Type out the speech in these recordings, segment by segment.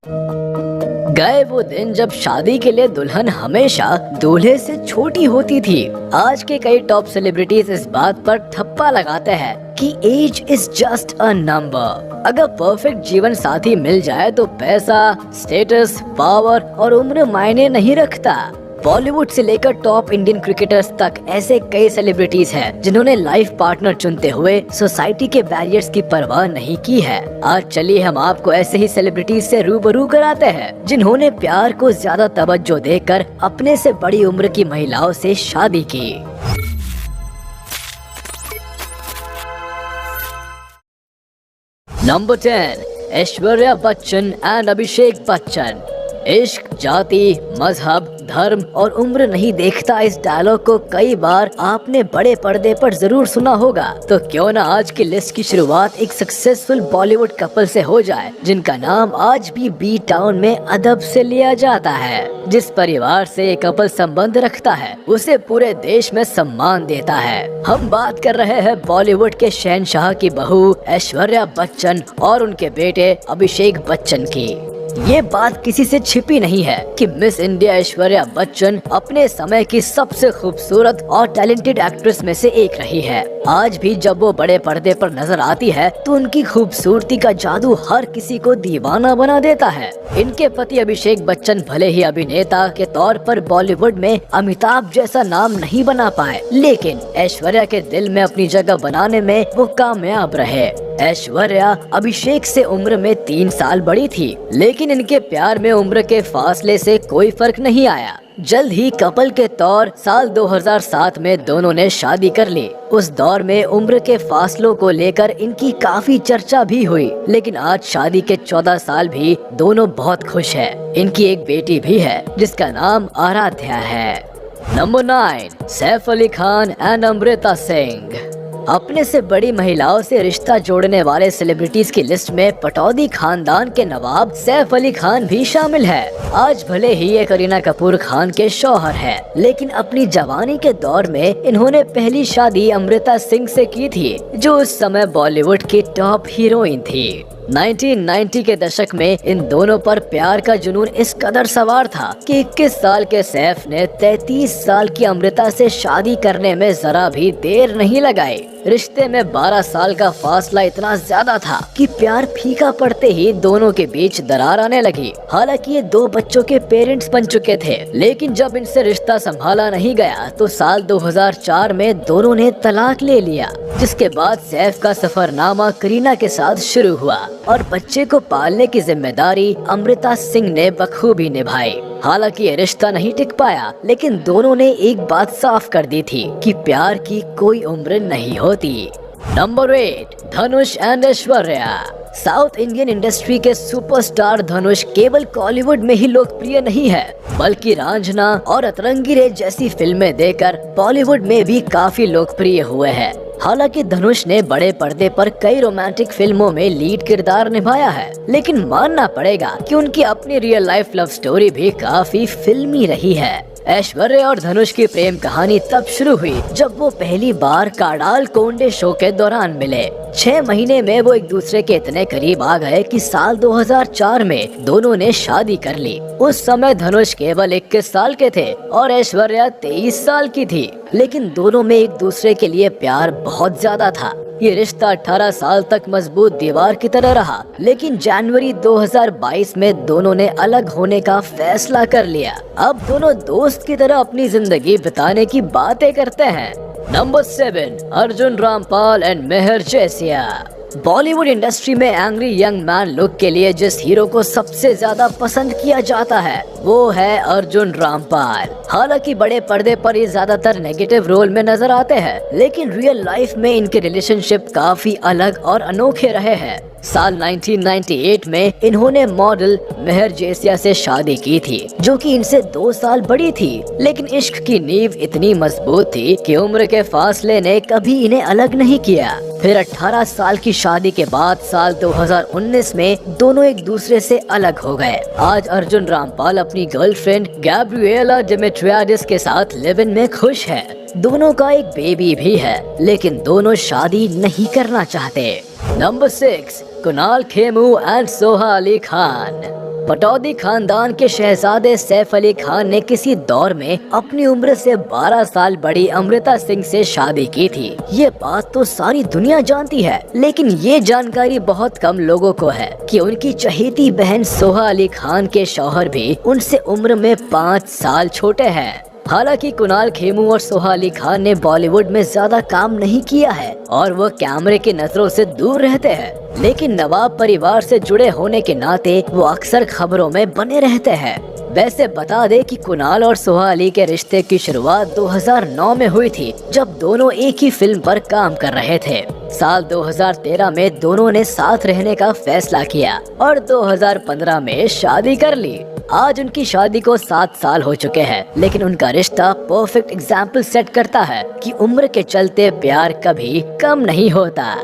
गए वो दिन जब शादी के लिए दुल्हन हमेशा दूल्हे से छोटी होती थी। आज के कई टॉप सेलिब्रिटीज इस बात पर ठप्पा लगाते हैं कि age is just a number. अगर परफेक्ट जीवन साथी मिल जाए तो पैसा, स्टेटस, पावर और उम्र मायने नहीं रखता। बॉलीवुड से लेकर टॉप इंडियन क्रिकेटर्स तक ऐसे कई सेलिब्रिटीज हैं जिन्होंने लाइफ पार्टनर चुनते हुए सोसाइटी के बैरियर्स की परवाह नहीं की है। आज चलिए हम आपको ऐसे ही सेलिब्रिटीज से रूबरू कराते हैं जिन्होंने प्यार को ज्यादा तवज्जो देकर अपने से बड़ी उम्र की महिलाओं से शादी की। Number 10, Aishwarya Bachchan and Abhishek Bachchan. इश्क, जाति, मजहब, धर्म और उम्र नहीं देखता, इस डायलॉग को कई बार आपने बड़े पर्दे पर जरूर सुना होगा। तो क्यों ना आज की लिस्ट की शुरुआत एक सक्सेसफुल बॉलीवुड कपल से हो जाए जिनका नाम आज भी बी टाउन में अदब से लिया जाता है। जिस परिवार से ये कपल संबंध रखता है उसे पूरे देश में सम्मान देता है। हम बात कर रहे हैं बॉलीवुड के शहंशाह की बहू ऐश्वर्या बच्चन और उनके बेटे अभिषेक बच्चन की। ये बात किसी से छिपी नहीं है कि मिस इंडिया ऐश्वर्या बच्चन अपने समय की सबसे खूबसूरत और टैलेंटेड एक्ट्रेस में से एक रही है। आज भी जब वो बड़े पर्दे पर नजर आती है तो उनकी खूबसूरती का जादू हर किसी को दीवाना बना देता है। इनके पति अभिषेक बच्चन भले ही अभिनेता के तौर पर बॉलीवुड में अमिताभ जैसा नाम नहीं बना पाए, लेकिन ऐश्वर्या के दिल में अपनी जगह बनाने में वो कामयाब रहे। ऐश्वर्या अभिषेक से उम्र में 3 साल बड़ी थी, लेकिन इनके प्यार में उम्र के फासले से कोई फर्क नहीं आया। जल्द ही कपल के तौर साल 2007 में दोनों ने शादी कर ली। उस दौर में उम्र के फासलों को लेकर इनकी काफी चर्चा भी हुई, लेकिन आज शादी के 14 साल भी दोनों बहुत खुश हैं। इनकी एक बेटी भी है जिसका नाम आराध्या है। Number 9, Saif Ali Khan and Amrita Singh. अपने से बड़ी महिलाओं से रिश्ता जोड़ने वाले सेलिब्रिटीज की लिस्ट में पटौदी खानदान के नवाब सैफ अली खान भी शामिल है। आज भले ही ये करीना कपूर खान के शौहर है, लेकिन अपनी जवानी के दौर में इन्होंने पहली शादी अमृता सिंह से की थी, जो उस समय बॉलीवुड की टॉप हीरोइन थी। 1990 के दशक में इन दोनों पर प्यार का जुनून इस कदर सवार था कि 21 साल के सैफ ने 33 साल की अमृता से शादी करने में जरा भी देर नहीं लगाई। रिश्ते में 12 साल का फासला इतना ज्यादा था कि प्यार फीका पड़ते ही दोनों के बीच दरार आने लगी। हालांकि ये 2 बच्चों के पेरेंट्स बन चुके थे, लेकिन जब इनसे रिश्ता संभाला नहीं गया तो साल 2004 में दोनों ने तलाक ले लिया, जिसके बाद सैफ का सफरनामा करीना के साथ शुरू हुआ और बच्चे को पालने की जिम्मेदारी अमृता सिंह ने बखूबी निभाई। हालांकि ये रिश्ता नहीं टिक पाया, लेकिन दोनों ने एक बात साफ कर दी थी कि प्यार की कोई उम्र नहीं होती। Number 8, Dhanush and Aishwarya. South Indian industry के सुपरस्टार धनुष केवल कॉलीवुड में ही लोकप्रिय नहीं है, बल्कि रांझना और अतरंगी रे जैसी फिल्में देकर बॉलीवुड में भी काफी लोकप्रिय हुए हैं। हालांकि धनुष ने बड़े पर्दे पर कई रोमांटिक फिल्मों में लीड किरदार निभाया है, लेकिन मानना पड़ेगा कि उनकी अपनी रियल लाइफ लव स्टोरी भी काफी फिल्मी रही है। ऐश्वर्या और धनुष की प्रेम कहानी तब शुरू हुई जब वो पहली बार काडाल कोंडे शो के दौरान मिले। 6 महीने में वो एक दूसरे के इतने करीब आ गए कि साल 2004 में दोनों ने शादी कर ली। उस समय धनुष केवल 21 साल के थे और ऐश्वर्या 23 साल की थी, लेकिन दोनों में एक दूसरे के लिए प्यार बहुत ज्यादा था। ये रिश्ता 18 साल तक मजबूत दीवार की तरह रहा, लेकिन जनवरी 2022 में दोनों ने अलग होने का फैसला कर लिया। अब दोनों दोस्त की तरह अपनी जिंदगी बिताने की बातें करते हैं। Number 7, Arjun Rampal and Mehr Jesia. Bollywood industry में एंग्री यंग मैन लुक के लिए जिस हीरो को सबसे ज्यादा पसंद किया जाता है वो है अर्जुन रामपाल। हालांकि बड़े पर्दे पर ये ज्यादातर नेगेटिव रोल में नजर आते हैं, लेकिन रियल लाइफ में इनके रिलेशनशिप काफी अलग और अनोखे रहे हैं। साल 1998 में इन्होंने मॉडल मेहर जैसिया से शादी की थी, जो कि इनसे 2 साल बड़ी थी, लेकिन इश्क की नींव इतनी मजबूत थी कि उम्र के फासले ने कभी इन्हें अलग नहीं किया। फिर 18 साल की शादी के बाद साल 2019 में दोनों एक दूसरे से अलग हो गए। आज अर्जुन रामपाल अपनी गर्लफ्रेंड गैब्रिएला डेमेट्रियाडिस के साथ लिव इन में खुश है। दोनों का एक बेबी भी है, लेकिन दोनों शादी नहीं करना चाहते। Number 6, Kunal Khemu and Soha Ali Khan. पटौदी खानदान के शहजादे सैफ अली खान ने किसी दौर में अपनी उम्र से 12 साल बड़ी अमृता सिंह से शादी की थी। ये बात तो सारी दुनिया जानती है, लेकिन ये जानकारी बहुत कम लोगों को है कि उनकी चहेती बहन सोहा अली खान के शौहर भी उनसे उम्र में 5 साल छोटे हैं। हालांकि कुणाल खेमू और सोहा अली खान ने बॉलीवुड में ज्यादा काम नहीं किया है और वो कैमरे की नजरों से दूर रहते हैं, लेकिन नवाब परिवार से जुड़े होने के नाते वो अक्सर खबरों में बने रहते हैं। वैसे बता दे कि कुणाल और सोहा अली के रिश्ते की शुरुआत 2009 में हुई थी, जब दोनों एक ही फिल्म पर काम कर रहे थे। साल 2013 में दोनों ने साथ रहने का फैसला किया और 2015 में शादी कर ली। आज उनकी शादी को 7 साल हो चुके हैं, लेकिन उनका रिश्ता परफेक्ट एग्जाम्पल सेट करता है कि उम्र के चलते प्यार कभी कम नहीं होता।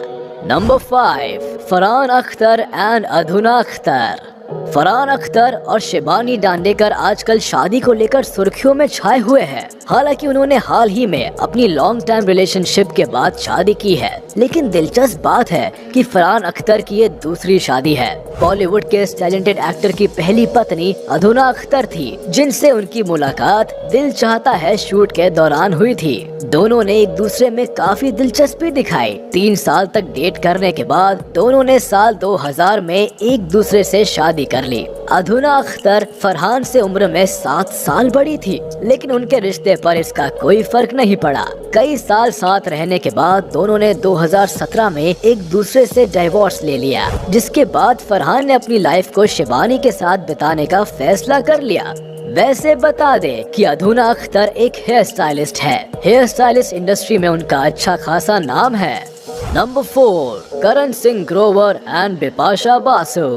नंबर 5, फरहान अख्तर एंड अधुना अख्तर। फरहान अख्तर और शिबानी डांडेकर आजकल शादी को लेकर सुर्खियों में छाए हुए हैं। हालांकि उन्होंने हाल ही में अपनी लॉन्ग टाइम रिलेशनशिप के बाद शादी की है, लेकिन दिलचस्प बात है कि फरहान अख्तर की ये दूसरी शादी है। बॉलीवुड के इस टैलेंटेड एक्टर की पहली पत्नी अधुना अख्तर थी, जिनसे उनकी मुलाकात दिल चाहता है शूट के दौरान हुई थी। दोनों ने एक दूसरे में काफी दिलचस्पी दिखाई। 3 साल तक डेट करने के बाद दोनों ने साल 2000 में एक दूसरे से शादी कर ली। अधुना अख्तर फरहान से उम्र में 7 साल बड़ी थी, लेकिन उनके रिश्ते पर इसका कोई फर्क नहीं पड़ा। कई साल साथ रहने के बाद दोनों ने 2017 में एक दूसरे से डिवोर्स ले लिया, जिसके बाद फरहान ने अपनी लाइफ को शिबानी के साथ बिताने का फैसला कर लिया। वैसे बता दे कि अधुना अख्तर एक हेयर स्टाइलिस्ट है। हेयर स्टाइलिस्ट इंडस्ट्री में उनका अच्छा खासा नाम है। Number 4, Karan Singh Grover and Bipasha Basu.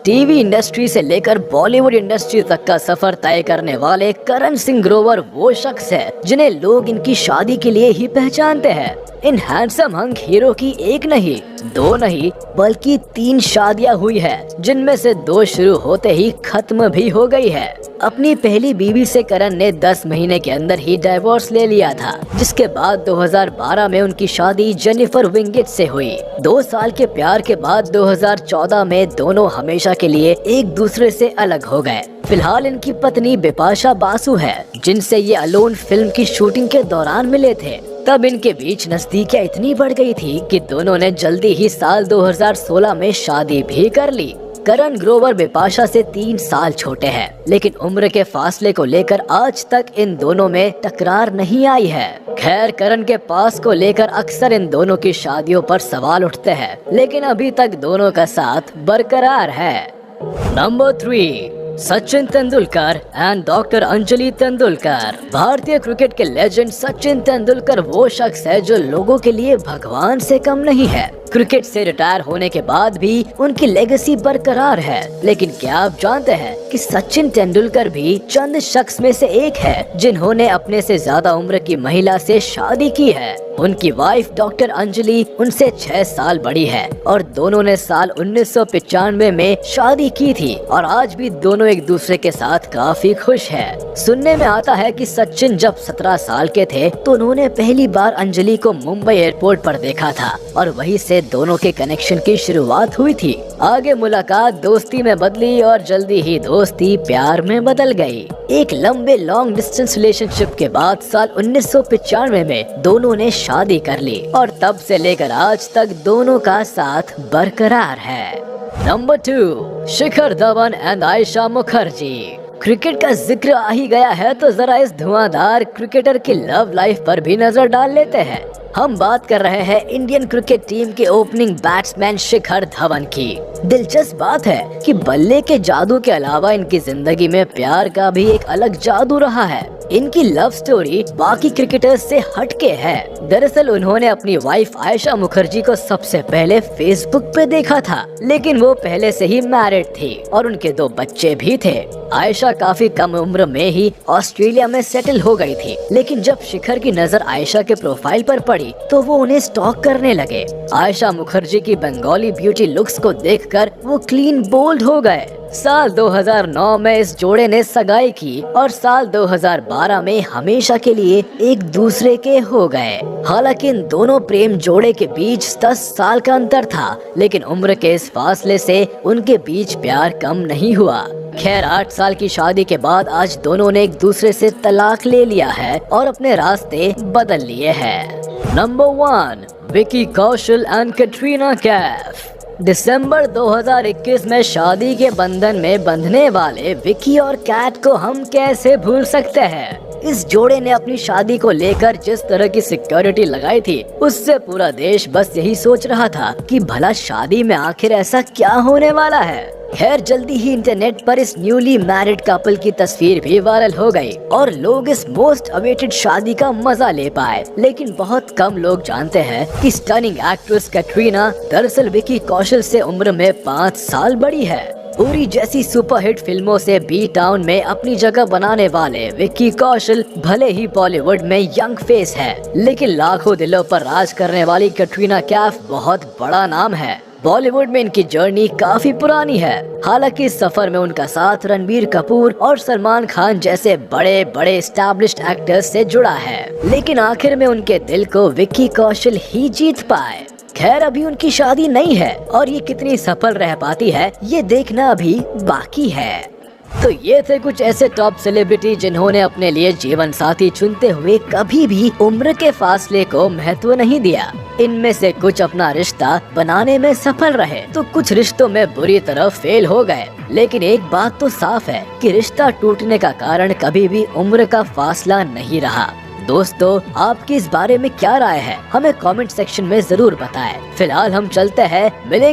TV industry से लेकर बॉलीवुड इंडस्ट्री तक का सफर तय करने वाले करण सिंह ग्रोवर वो शख्स है जिन्हें लोग इनकी शादी के लिए ही पहचानते हैं। इन हैंडसम हंक हीरो की एक नहीं, 2 नहीं, बल्कि 3 शादियां हुई है, जिनमें से 2 शुरू होते ही खत्म भी हो गई है। अपनी पहली बीवी से करण ने 10 महीने के अंदर ही डिवोर्स ले लिया था, जिसके बाद 2012 में उनकी शादी जेनिफर विंगेट से हुई। 2 साल के प्यार के बाद 2014 में दोनों हमेशा के लिए एक दूसरे से अलग हो गए। फिलहाल इनकी पत्नी बिपाशा बासु है, जिनसे ये अलोन फिल्म की शूटिंग के दौरान मिले थे। तब इनके बीच नजदीकियां इतनी बढ़ गई थी कि दोनों ने जल्दी ही साल 2016 में शादी भी कर ली। करण ग्रोवर बिपाशा से 3 साल छोटे हैं, लेकिन उम्र के फासले को लेकर आज तक इन दोनों में टकरार नहीं आई है। खैर, करण के पास को लेकर अक्सर इन दोनों की शादियों पर सवाल उठते हैं, लेकिन अभी तक दोनों का साथ बरकरार है। Number 3, Sachin Tendulkar and doctor Anjali Tendulkar. भारतीय क्रिकेट के लेजेंड सचिन तेंदुलकर वो शख्स है जो लोगों के लिए भगवान से कम नहीं है। क्रिकेट से रिटायर होने के बाद भी उनकी लेगेसी बरकरार है। लेकिन क्या आप जानते हैं कि सचिन तेंदुलकर भी चंद शख्स में से एक है जिन्होंने अपने से ज्यादा उम्र की महिला से शादी की है। उनकी वाइफ डॉक्टर अंजलि उनसे 6 साल बड़ी है और दोनों ने साल 1995 में शादी की थी और आज भी दोनों एक दूसरे के साथ काफी खुश हैं। सुनने में आता है कि सचिन जब 17 साल के थे तो उन्होंने पहली बार अंजलि को मुंबई एयरपोर्ट पर देखा था और वहीं से दोनों के कनेक्शन की शुरुआत हुई थी। आगे मुलाकात दोस्ती में बदली और जल्दी ही दोस्ती प्यार में बदल गई। एक लंबे लॉन्ग डिस्टेंस रिलेशनशिप के बाद साल 1995 में दोनों ने शादी कर ली और तब से लेकर आज तक दोनों का साथ बरकरार है। Number 2, Shikhar Dhawan and Ayesha Mukherjee. Cricket का जिक्र आ ही गया है तो जरा इस धुआंधार क्रिकेटर की लव लाइफ पर भी नजर डाल लेते हैं। हम बात कर रहे हैं इंडियन क्रिकेट टीम के ओपनिंग बैट्समैन शिखर धवन की। दिलचस्प बात है कि बल्ले के जादू के अलावा इनकी जिंदगी में प्यार का भी एक अलग जादू रहा है। इनकी लव स्टोरी बाकी क्रिकेटर्स से हटके है। दरअसल उन्होंने अपनी वाइफ आयशा मुखर्जी को सबसे पहले फेसबुक पे देखा था, लेकिन वो पहले से ही मैरिड थी और उनके 2 बच्चे भी थे। आयशा काफी कम उम्र में ही ऑस्ट्रेलिया में सेटल हो गई थी, लेकिन जब शिखर की नजर आयशा के प्रोफाइल पर पड़ी तो वो उन्हें स्टॉक करने लगे। आयशा मुखर्जी की बंगाली ब्यूटी लुक्स को देखकर वो क्लीन बोल्ड हो गए। साल 2009 में इस जोड़े ने सगाई की और साल 2012 में हमेशा के लिए एक दूसरे के हो गए। हालांकि इन दोनों प्रेम जोड़े के बीच 10 साल का अंतर था, लेकिन उम्र के इस फासले से उनके बीच प्यार कम नहीं हुआ। खैर 8 साल की शादी के बाद आज दोनों ने एक दूसरे से तलाक ले लिया है और अपने रास्ते बदल लिए हैं। Number 1, Vicky Kaushal and Katrina Kaif. दिसंबर 2021 में शादी के बंधन में बंधने वाले विकी और कैट को हम कैसे भूल सकते हैं। इस जोड़े ने अपनी शादी को लेकर जिस तरह की सिक्योरिटी लगाई थी, उससे पूरा देश बस यही सोच रहा था कि भला शादी में आखिर ऐसा क्या होने वाला है। खैर जल्दी ही इंटरनेट पर इस न्यूली मैरिड कपल की तस्वीर भी वायरल हो गई और लोग इस मोस्ट अवेटेड शादी का मजा ले पाए। लेकिन बहुत कम लोग जानते हैं कि स्टनिंग एक्ट्रेस कैटरीना दरअसल विकी कौशल से उम्र में 5 साल बड़ी है। उरी जैसी सुपरहिट फिल्मों से बी टाउन में अपनी जगह बनाने वाले विक्की कौशल भले ही बॉलीवुड में यंग फेस है, लेकिन लाखों दिलों पर राज करने वाली कैटरीना कैफ बहुत बड़ा नाम है। बॉलीवुड में इनकी जर्नी काफी पुरानी है। हालांकि इस सफर में उनका साथ रणबीर कपूर और सलमान खान जैसे बड़े बड़े एस्टैब्लिश्ड एक्टर्स से जुड़ा है, लेकिन आखिर में उनके दिल को विक्की कौशल ही जीत पाए। खैर अभी उनकी शादी नहीं है और ये कितनी सफल रह पाती है ये देखना अभी बाकी है। तो ये थे कुछ ऐसे टॉप सेलिब्रिटी जिन्होंने अपने लिए जीवन साथी चुनते हुए कभी भी उम्र के फासले को महत्व नहीं दिया। इनमें से कुछ अपना रिश्ता बनाने में सफल रहे तो कुछ रिश्तों में बुरी तरह फेल हो गए। लेकिन एक बात तो साफ है कि रिश्ता टूटने का कारण कभी भी उम्र का फासला नहीं रहा। दोस्तों आपकी इस बारे में क्या राय है, हमें कमेंट सेक्शन में जरूर बताएं। फिलहाल हम चलते हैं, मिलेंगे।